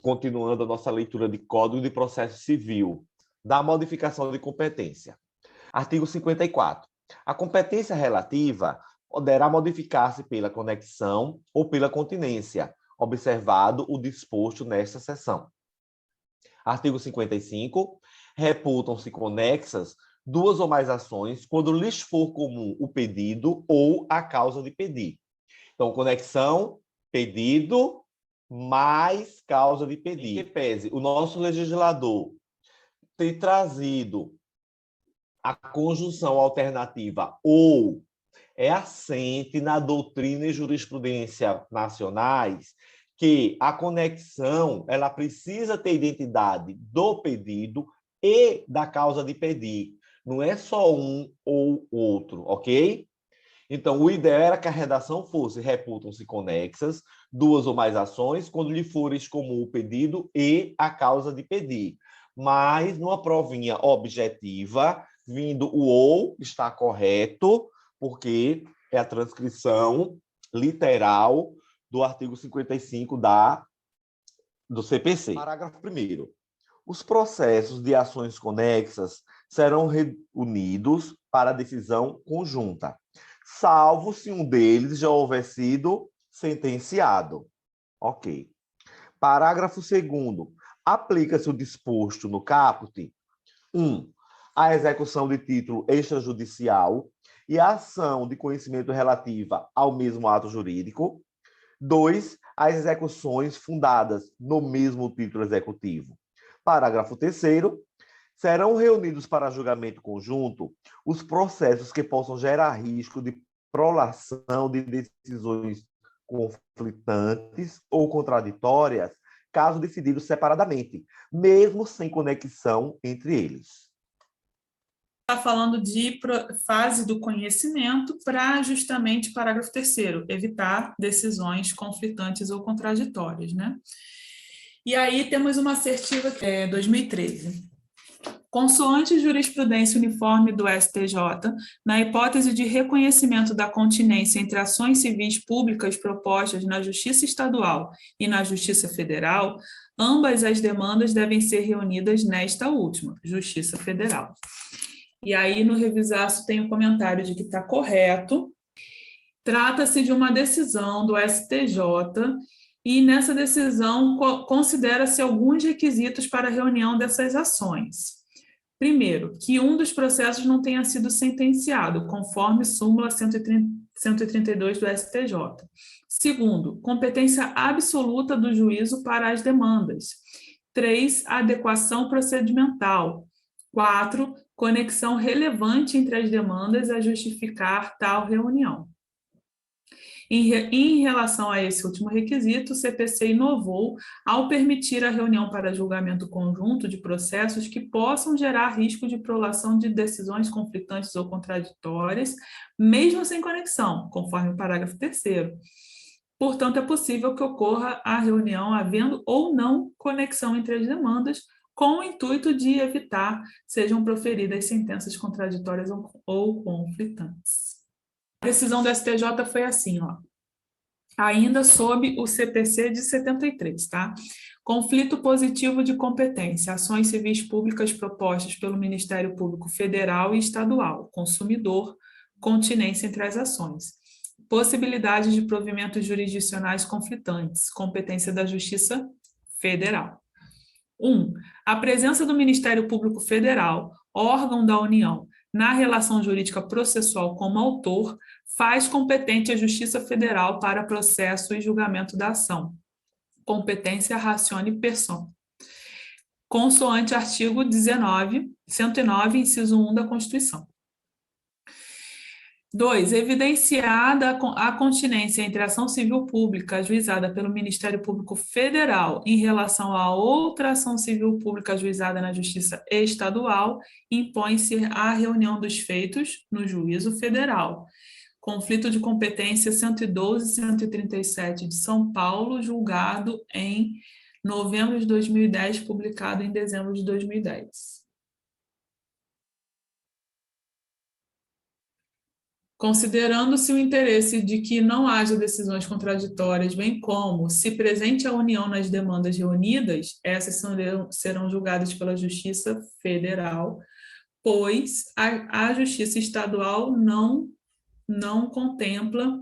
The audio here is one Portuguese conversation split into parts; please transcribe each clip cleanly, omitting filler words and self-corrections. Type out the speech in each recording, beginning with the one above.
continuando a nossa leitura de Código de Processo Civil, da modificação de competência. Artigo 54. A competência relativa poderá modificar-se pela conexão ou pela continência, observado o disposto nesta seção. Artigo 55. Reputam-se conexas duas ou mais ações quando lhes for comum o pedido ou a causa de pedir. Então, conexão, pedido, mais causa de pedir. Em que pese o nosso legislador ter trazido a conjunção alternativa ou é assente na doutrina e jurisprudência nacionais que a conexão ela precisa ter identidade do pedido e da causa de pedir. Não é só um ou outro, ok? Então, o ideal era que a redação fosse reputam-se conexas, duas ou mais ações, quando lhe fores comum o pedido e a causa de pedir. Mas, numa provinha objetiva, vindo o ou, está correto, porque é a transcrição literal do artigo 55 do CPC. Parágrafo 1º. Os processos de ações conexas serão reunidos para decisão conjunta, salvo se um deles já houver sido sentenciado. Ok. Parágrafo 2º. Aplica-se o disposto no caput 1. A execução de título extrajudicial e a ação de conhecimento relativa ao mesmo ato jurídico. 2. As execuções fundadas no mesmo título executivo. Parágrafo 3º. Serão reunidos para julgamento conjunto os processos que possam gerar risco de prolação de decisões conflitantes ou contraditórias, caso decididos separadamente, mesmo sem conexão entre eles. Está falando de fase do conhecimento para justamente parágrafo 3º, evitar decisões conflitantes ou contraditórias, né? E aí temos uma assertiva que é 2013. Consoante jurisprudência uniforme do STJ, na hipótese de reconhecimento da continência entre ações civis públicas propostas na Justiça Estadual e na Justiça Federal, ambas as demandas devem ser reunidas nesta última, Justiça Federal. E aí, no revisaço, tem um comentário de que está correto. Trata-se de uma decisão do STJ e, nessa decisão, considera-se alguns requisitos para a reunião dessas ações. Primeiro, que um dos processos não tenha sido sentenciado, conforme súmula 132 do STJ. Segundo, competência absoluta do juízo para as demandas. 3, adequação procedimental. 4, conexão relevante entre as demandas a justificar tal reunião. Em relação a esse último requisito, o CPC inovou ao permitir a reunião para julgamento conjunto de processos que possam gerar risco de prolação de decisões conflitantes ou contraditórias, mesmo sem conexão, conforme o parágrafo 3º. Portanto, é possível que ocorra a reunião havendo ou não conexão entre as demandas, com o intuito de evitar sejam proferidas sentenças contraditórias ou conflitantes. A decisão do STJ foi assim, ó. Ainda sob o CPC de 73, tá? Conflito positivo de competência, ações civis públicas propostas pelo Ministério Público Federal e Estadual, consumidor, continência entre as ações. Possibilidade de provimentos jurisdicionais conflitantes, competência da Justiça Federal. 1. A presença do Ministério Público Federal, órgão da União, na relação jurídica processual como autor, faz competente a Justiça Federal para processo e julgamento da ação. Competência ratione persona. Consoante artigo 109, inciso 1 da Constituição. 2. Evidenciada a continência entre a ação civil pública ajuizada pelo Ministério Público Federal em relação a outra ação civil pública ajuizada na Justiça Estadual, impõe-se a reunião dos feitos no Juízo Federal. Conflito de competência 112 e 137 de São Paulo, julgado em novembro de 2010, publicado em dezembro de 2010. Considerando-se o interesse de que não haja decisões contraditórias, bem como, se presente a união nas demandas reunidas, essas serão julgadas pela Justiça Federal, pois a Justiça Estadual não contempla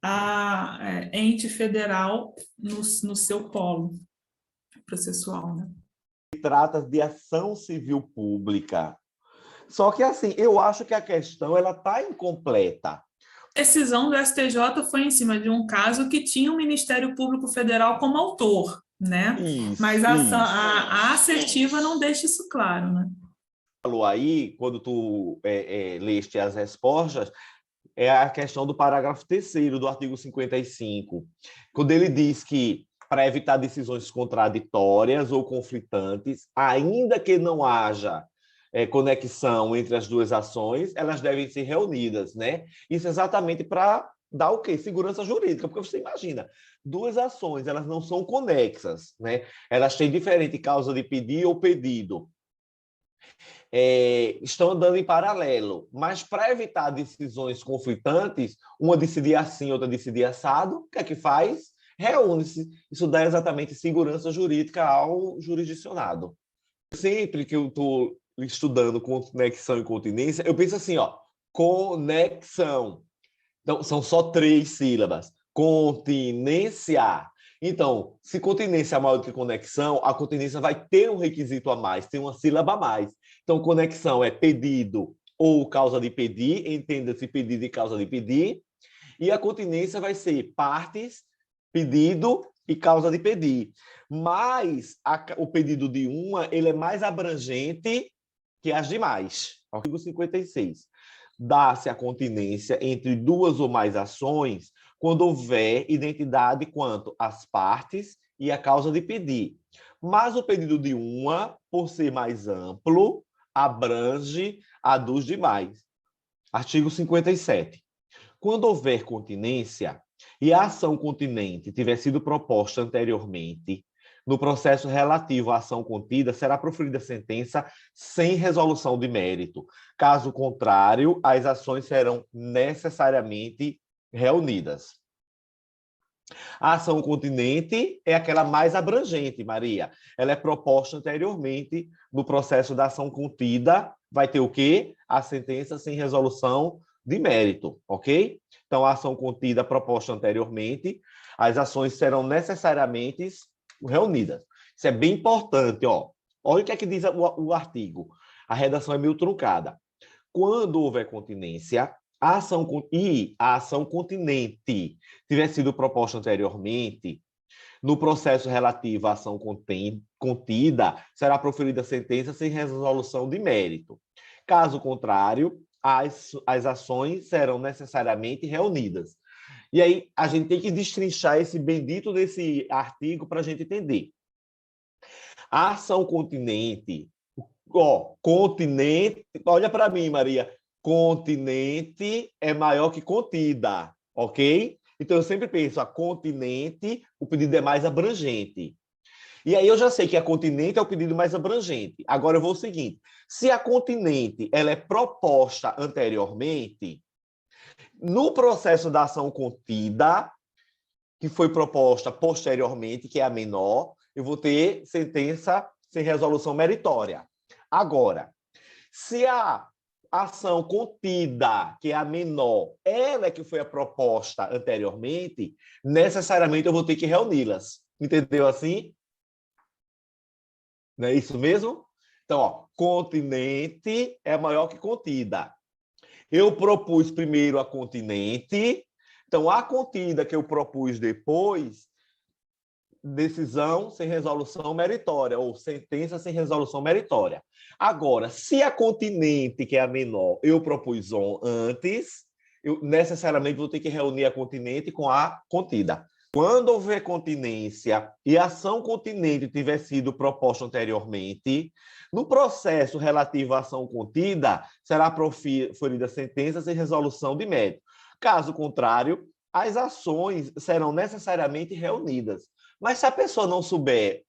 a ente federal no seu polo processual, né? Trata de ação civil pública. Só que, assim, eu acho que a questão ela está incompleta. A decisão do STJ foi em cima de um caso que tinha o Ministério Público Federal como autor, né? Mas a assertiva não deixa isso claro, né? Falou aí, quando tu leste as respostas, é a questão do parágrafo 3º do artigo 55, quando ele diz que, para evitar decisões contraditórias ou conflitantes, ainda que não haja conexão entre as duas ações, elas devem ser reunidas, né? Isso exatamente para dar o quê? Segurança jurídica, porque você imagina, duas ações, elas não são conexas, né? Elas têm diferente causa de pedir ou pedido. Estão andando em paralelo, mas para evitar decisões conflitantes, uma decidir assim, outra decidir assado, o que é que faz? Reúne-se. Isso dá exatamente segurança jurídica ao jurisdicionado. Sempre que eu estou estudando conexão e continência, eu penso assim, ó, conexão. Então, são só 3 sílabas. Continência. Então, se continência é maior do que conexão, a continência vai ter um requisito a mais, tem uma sílaba a mais. Então, conexão é pedido ou causa de pedir, entenda-se pedido e causa de pedir. E a continência vai ser partes, pedido e causa de pedir. Mas o pedido de uma, ele é mais abrangente que as demais. Artigo 56. Dá-se a continência entre duas ou mais ações quando houver identidade quanto às partes e à causa de pedir. Mas o pedido de uma, por ser mais amplo, abrange a dos demais. Artigo 57. Quando houver continência e a ação continente tiver sido proposta anteriormente, no processo relativo à ação contida, será proferida sentença sem resolução de mérito. Caso contrário, as ações serão necessariamente reunidas. A ação continente é aquela mais abrangente, Maria. Ela é proposta anteriormente. No processo da ação contida, vai ter o quê? A sentença sem resolução de mérito, ok? Então, a ação contida proposta anteriormente, as ações serão necessariamente reunidas. Isso é bem importante, ó. Olha o que é que diz o artigo. A redação é meio truncada. Quando houver continência, a ação continente tiver sido proposta anteriormente, no processo relativo à ação contida, será proferida sentença sem resolução de mérito. Caso contrário, as ações serão necessariamente reunidas. E aí, a gente tem que destrinchar esse bendito desse artigo para a gente entender. A ação continente, continente, olha para mim, Maria, continente é maior que contida, ok? Então, eu sempre penso, a continente, o pedido é mais abrangente. E aí eu já sei que a continente é o pedido mais abrangente. Agora eu vou o seguinte, se a continente ela é proposta anteriormente, no processo da ação contida, que foi proposta posteriormente, que é a menor, eu vou ter sentença sem resolução meritória. Agora, se a ação contida, que é a menor, ela é que foi a proposta anteriormente, necessariamente eu vou ter que reuni-las. Entendeu assim? Não é isso mesmo? Então, ó, continente é maior que contida. Eu propus primeiro a continente, então a contida que eu propus depois, decisão sem resolução meritória, ou sentença sem resolução meritória. Agora, se a continente, que é a menor, eu propus antes, eu necessariamente vou ter que reunir a continente com a contida. Quando houver continência e a ação continente tiver sido proposta anteriormente, no processo relativo à ação contida, será proferida sentença sem resolução de mérito. Caso contrário, as ações serão necessariamente reunidas. Mas se a pessoa não souber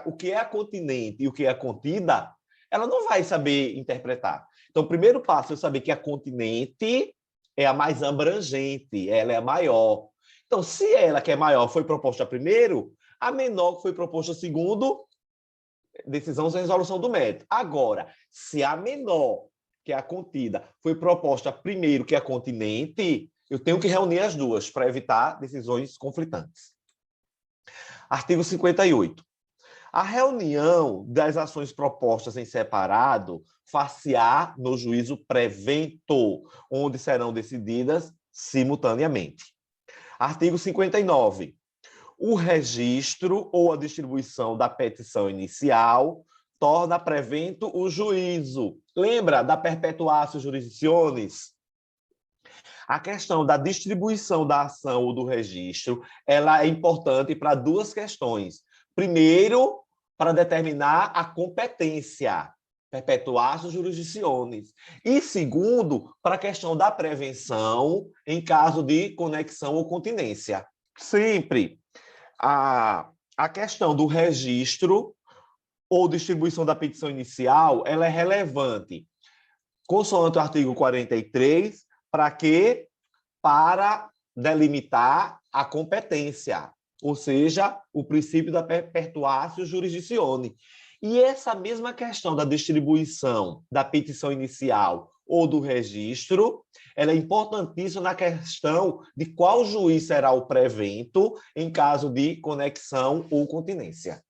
o que é a continente e o que é a contida, ela não vai saber interpretar. Então, o primeiro passo é saber que a continente é a mais abrangente, ela é a maior. Então, se ela, que é maior, foi proposta primeiro, a menor que foi proposta segundo, decisão sem resolução do mérito. Agora, se a menor, que é a contida, foi proposta primeiro, que é a continente, eu tenho que reunir as duas para evitar decisões conflitantes. Artigo 58. A reunião das ações propostas em separado far-se-á no juízo prevento, onde serão decididas simultaneamente. Artigo 59. O registro ou a distribuição da petição inicial torna prevento o juízo. Lembra da perpetuatio jurisdicionis? A questão da distribuição da ação ou do registro, ela é importante para duas questões. Primeiro, para determinar a competência, perpetuatio jurisdicionis. E segundo, para a questão da prevenção em caso de conexão ou continência. Sempre a questão do registro ou distribuição da petição inicial, ela é relevante, consoante o artigo 43, para quê? Para delimitar a competência, ou seja, o princípio da perpetuatio jurisdictione. E essa mesma questão da distribuição da petição inicial ou do registro, ela é importantíssima na questão de qual juiz será o prevento em caso de conexão ou continência.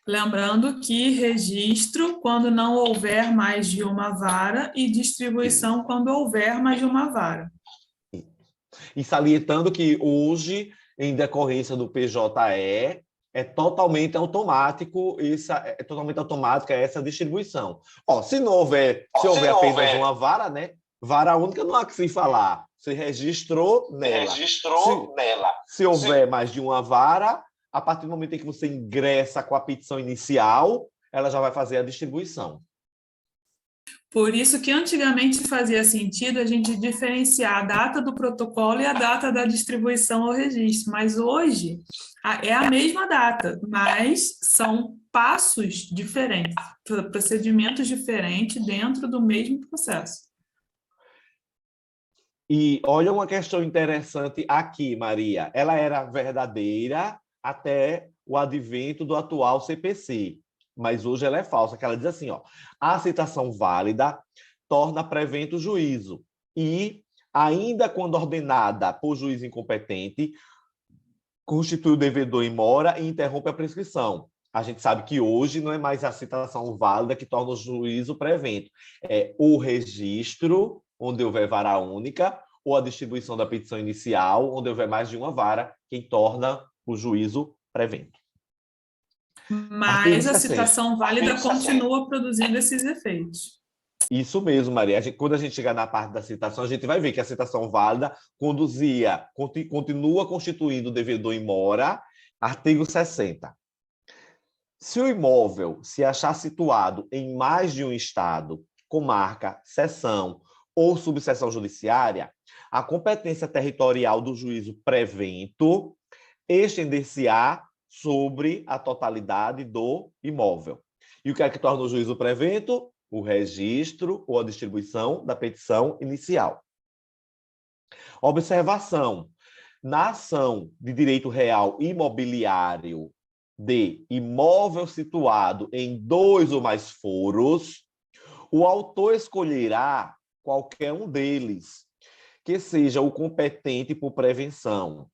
Lembrando que registro quando não houver mais de uma vara e distribuição quando houver mais de uma vara. E salientando que hoje, em decorrência do PJE, é totalmente automático essa distribuição. Se houver apenas uma vara, né? Vara única não há que se falar. Se registrou nela. Se houver mais de uma vara, a partir do momento em que você ingressa com a petição inicial, ela já vai fazer a distribuição. Por isso que antigamente fazia sentido a gente diferenciar a data do protocolo e a data da distribuição ao registro, mas hoje é a mesma data, mas são passos diferentes, procedimentos diferentes dentro do mesmo processo. E olha uma questão interessante aqui, Maria. Ela era verdadeira até o advento do atual CPC, mas hoje ela é falsa, que ela diz assim, a citação válida torna prevento o juízo e, ainda quando ordenada por juiz incompetente, constitui o devedor em mora e interrompe a prescrição. A gente sabe que hoje não é mais a citação válida que torna o juízo prevento, é o registro, onde houver vara única, ou a distribuição da petição inicial, onde houver mais de uma vara, quem torna o juízo prevento. Mas a citação válida continua produzindo esses efeitos. Isso mesmo, Maria. Quando a gente chegar na parte da citação, a gente vai ver que a citação válida continua constituindo o devedor em mora. Artigo 60. Se o imóvel se achar situado em mais de um estado, comarca, seção ou subseção judiciária, a competência territorial do juízo prevento estender-se-á sobre a totalidade do imóvel. E o que é que torna o juízo prevento? O registro ou a distribuição da petição inicial. Observação. Na ação de direito real imobiliário de imóvel situado em 2 ou mais foros, o autor escolherá qualquer um deles, que seja o competente por prevenção,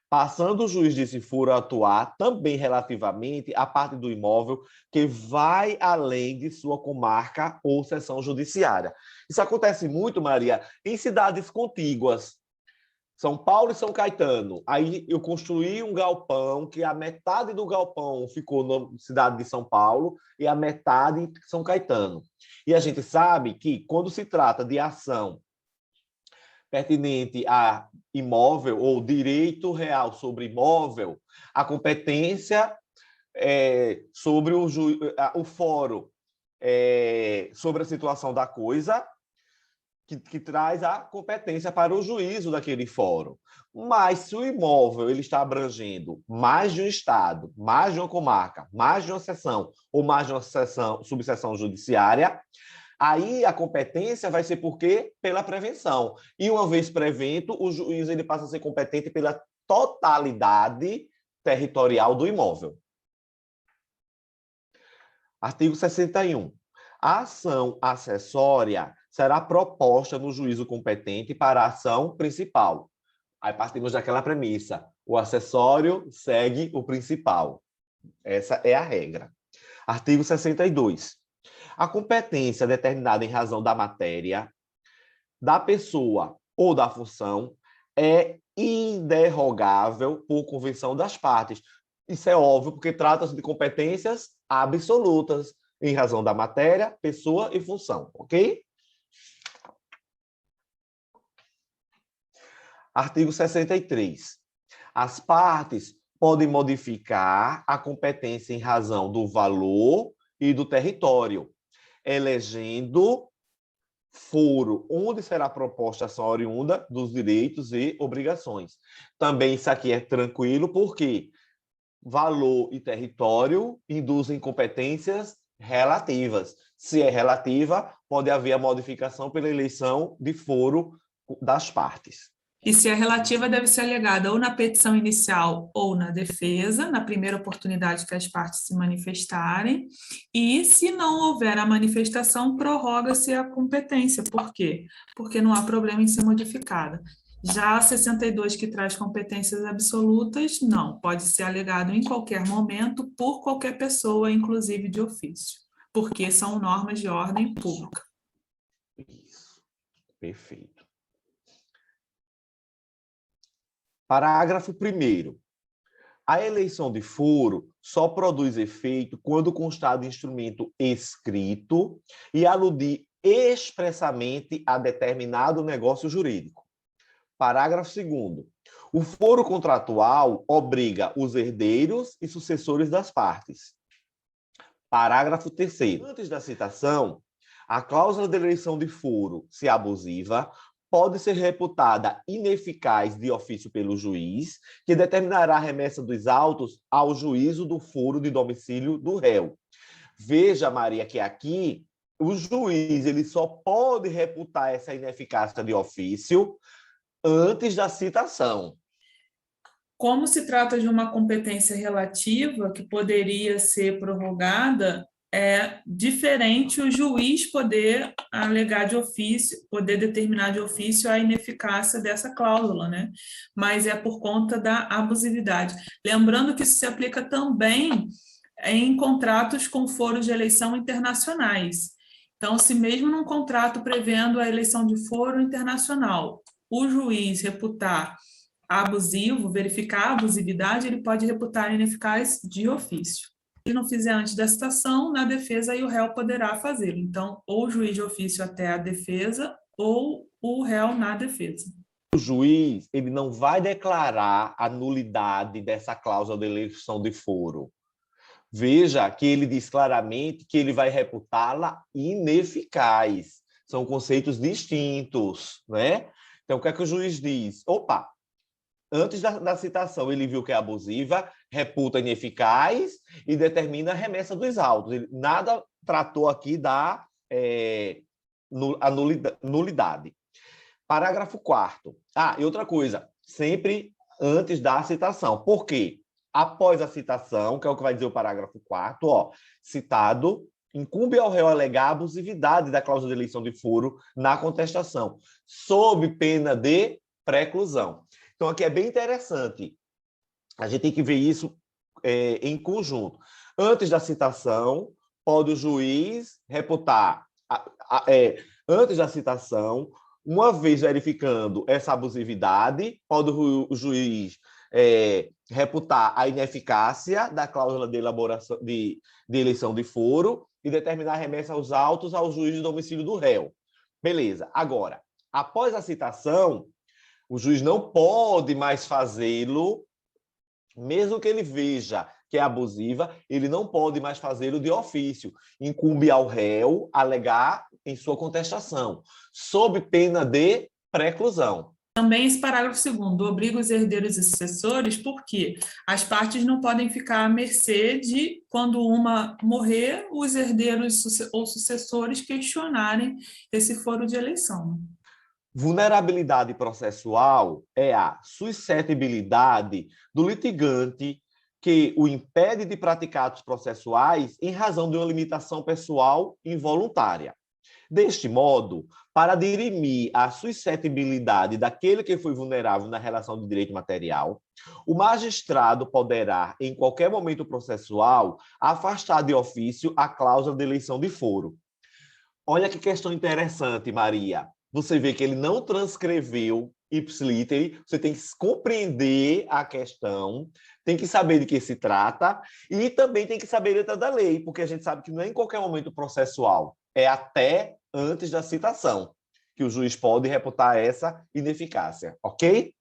passando o juiz desse foro a atuar também relativamente à parte do imóvel que vai além de sua comarca ou seção judiciária. Isso acontece muito, Maria, em cidades contíguas. São Paulo e São Caetano. Aí eu construí um galpão que a metade do galpão ficou na cidade de São Paulo e a metade em São Caetano. E a gente sabe que quando se trata de ação pertinente a imóvel ou direito real sobre imóvel, a competência sobre o fórum sobre a situação da coisa, que traz a competência para o juízo daquele fórum. Mas se o imóvel ele está abrangendo mais de um estado, mais de uma comarca, mais de uma seção ou mais de uma subseção judiciária, Aí a competência vai ser por quê? Pela prevenção. E uma vez prevento, o juiz ele passa a ser competente pela totalidade territorial do imóvel. Artigo 61. A ação acessória será proposta no juízo competente para a ação principal. Aí partimos daquela premissa. O acessório segue o principal. Essa é a regra. Artigo 62. A competência determinada em razão da matéria, da pessoa ou da função é inderrogável por convenção das partes. Isso é óbvio, porque trata-se de competências absolutas em razão da matéria, pessoa e função, ok? Artigo 63. As partes podem modificar a competência em razão do valor e do território, elegendo foro onde será proposta a ação oriunda dos direitos e obrigações. Também isso aqui é tranquilo, porque valor e território induzem competências relativas. Se é relativa, pode haver a modificação pela eleição de foro das partes. E se é relativa, deve ser alegada ou na petição inicial ou na defesa, na primeira oportunidade que as partes se manifestarem. E se não houver a manifestação, prorroga-se a competência. Por quê? Porque não há problema em ser modificada. Já a 62, que traz competências absolutas, não. Pode ser alegado em qualquer momento, por qualquer pessoa, inclusive de ofício, porque são normas de ordem pública. Isso. Perfeito. Parágrafo 1º. A eleição de foro só produz efeito quando constar de instrumento escrito e aludir expressamente a determinado negócio jurídico. Parágrafo 2º. O foro contratual obriga os herdeiros e sucessores das partes. Parágrafo 3º. Antes da citação, a cláusula de eleição de foro, se abusiva, pode ser reputada ineficaz de ofício pelo juiz, que determinará a remessa dos autos ao juízo do foro de domicílio do réu. Veja, Maria, que aqui o juiz ele só pode reputar essa ineficácia de ofício antes da citação. Como se trata de uma competência relativa que poderia ser prorrogada, é diferente o juiz poder alegar de ofício, poder determinar de ofício a ineficácia dessa cláusula, né? Mas é por conta da abusividade. Lembrando que isso se aplica também em contratos com foros de eleição internacionais. Então, se mesmo num contrato prevendo a eleição de foro internacional, o juiz reputar abusivo, verificar a abusividade, ele pode reputar ineficaz de ofício. Se não fizer antes da citação, na defesa aí o réu poderá fazê-lo. Então, ou o juiz de ofício até a defesa, ou o réu na defesa. O juiz ele não vai declarar a nulidade dessa cláusula de eleição de foro. Veja que ele diz claramente que ele vai reputá-la ineficaz. São conceitos distintos, né? Então, o que é que o juiz diz? Opa, antes da citação, ele viu que é abusiva, reputa ineficaz e determina a remessa dos autos. Ele nada tratou aqui da nulidade. Parágrafo 4º. E outra coisa, sempre antes da citação. Por quê? Após a citação, que é o que vai dizer o parágrafo 4º, citado, incumbe ao réu alegar a abusividade da cláusula de eleição de foro na contestação, sob pena de preclusão. Então, aqui é bem interessante. A gente tem que ver isso em conjunto. Antes da citação, pode o juiz reputar, antes da citação, uma vez verificando essa abusividade, pode o juiz reputar a ineficácia da cláusula de elaboração de eleição de foro e determinar a remessa aos autos ao juiz de domicílio do réu. Beleza. Agora, após a citação, o juiz não pode mais fazê-lo, mesmo que ele veja que é abusiva, ele não pode mais fazê-lo de ofício. Incumbe ao réu alegar em sua contestação, sob pena de preclusão. Também esse parágrafo 2º obriga os herdeiros e sucessores, porque as partes não podem ficar à mercê de, quando uma morrer, os herdeiros ou sucessores questionarem esse foro de eleição. Vulnerabilidade processual é a suscetibilidade do litigante que o impede de praticar atos processuais em razão de uma limitação pessoal involuntária. Deste modo, para dirimir a suscetibilidade daquele que foi vulnerável na relação de direito material, o magistrado poderá, em qualquer momento processual, afastar de ofício a cláusula de eleição de foro. Olha que questão interessante, Maria. Você vê que ele não transcreveu ipsiliteri, você tem que compreender a questão, tem que saber de que se trata e também tem que saber a letra da lei, porque a gente sabe que não é em qualquer momento processual, é até antes da citação que o juiz pode reputar essa ineficácia, ok?